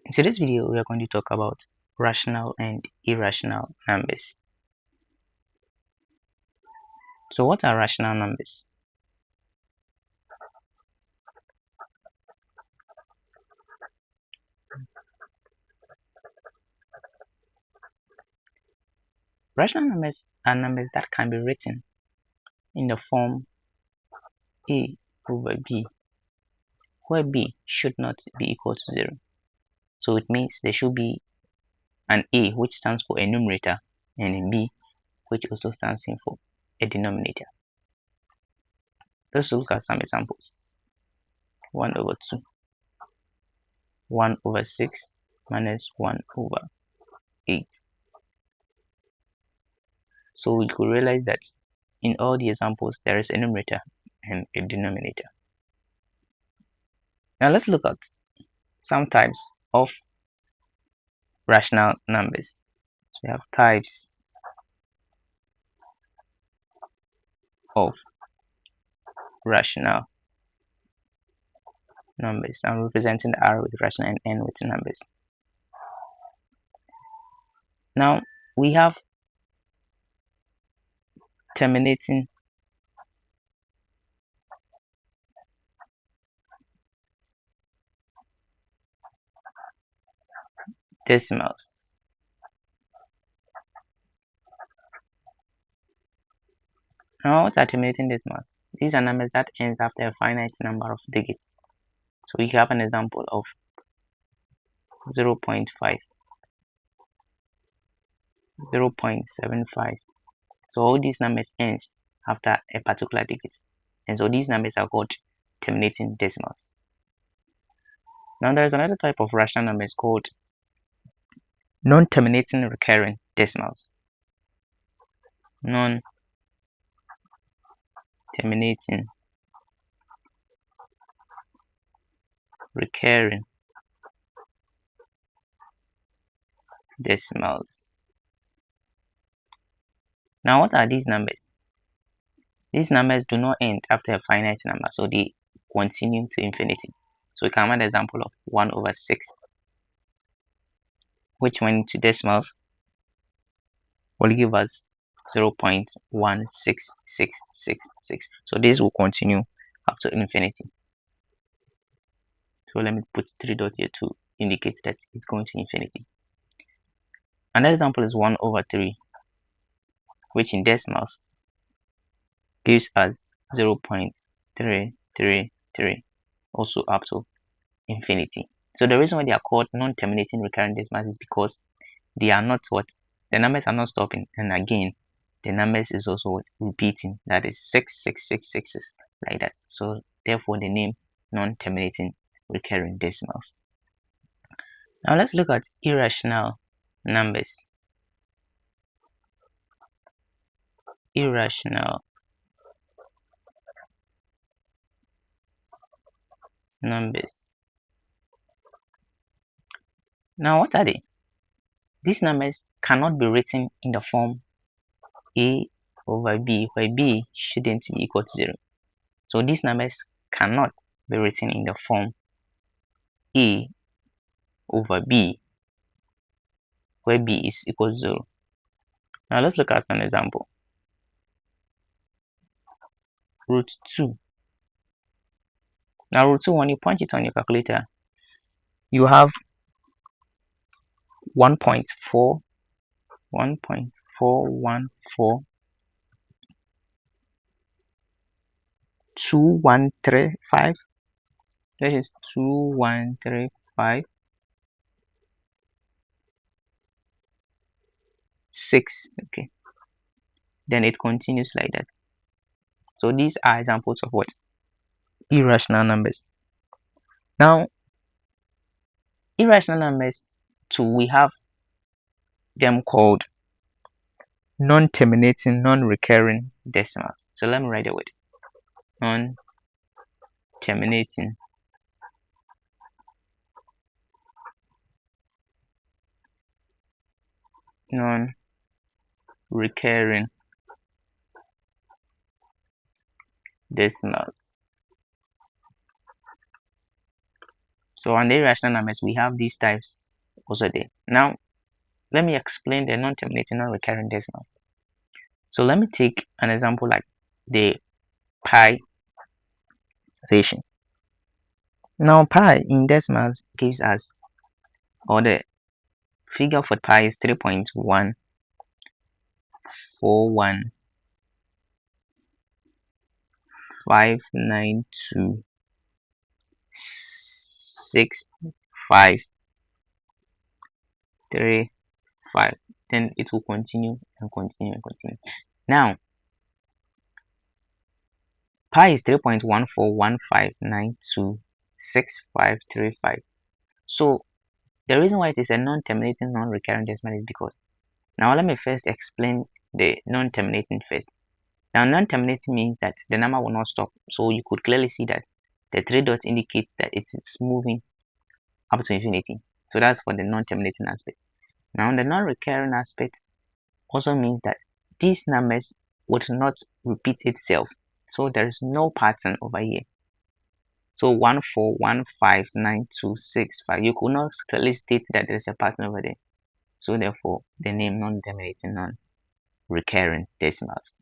In today's video, we are going to talk about rational and irrational numbers. So what are rational numbers? Rational numbers are numbers that can be written in the form a over b, where b should not be equal to 0. So it means there should be an a which stands for a numerator and a b which also stands in for a denominator. Let's look at some examples. 1 over 2, 1 over 6 minus 1 over 8. So we could realize that in all the examples there is a numerator and a denominator. Now let's look at some types of rational numbers. So we have types of rational numbers. I'm representing the R with rational and N with numbers. Now we have terminating decimals. Now what are terminating decimals? These are numbers that ends after a finite number of digits. So we have an example of 0.5, 0.75. So all these numbers ends after a particular digit, and so these numbers are called terminating decimals. Now there is another type of rational numbers called non-terminating recurring decimals. Non-terminating recurring decimals. Now what are these numbers? These numbers do not end after a finite number, so they continue to infinity. So we can have an example of 1 over 6, which when into decimals will give us 0.1666. So this will continue up to infinity. So let me put 3 dots here to indicate that it's going to infinity. Another example is 1 over 3, which in decimals gives us 0.333, also up to infinity. So the reason why they are called non-terminating recurrent decimals is because they are not what? The numbers are not stopping, and again the numbers is also what? Repeating. That is 666 like that. So therefore the name non-terminating recurring decimals. Now let's look at irrational numbers. Irrational numbers. Now what are they? These numbers cannot be written in the form a over b, where b shouldn't be equal to 0. So these numbers cannot be written in the form a over b, where b is equal to 0. Now let's look at an example. Root 2. Now root 2, when you punch it on your calculator, you have 1.4, 1.414, 2135. That is 2135, 6. Okay. Then it continues like that. So these are examples of what? Irrational numbers. Now, irrational numbers too, we have them called non-terminating, non-recurring decimals. So let me write the word non-terminating, non-recurring decimals. So on the irrational numbers, we have these types also there. Now, let me explain the non-terminating, non-recurring decimals. So let me take an example like the pi ratio. Now, pi in decimals gives us, or the figure for pi is 3.141592653. Then it will continue and continue and continue. Now, pi is 3.141592653. So the reason why it is a non-terminating, non-recurring decimal is because, now let me first explain the non-terminating first. Now, non-terminating means that the number will not stop. So you could clearly see that the three dots indicate that it is moving up to infinity. So that's for the non-terminating aspect. Now, the non-recurring aspect also means that these numbers would not repeat itself. So there is no pattern over here. So 1415926, you could not clearly state that there is a pattern over there. So therefore, the name non-terminating, non-recurring decimals.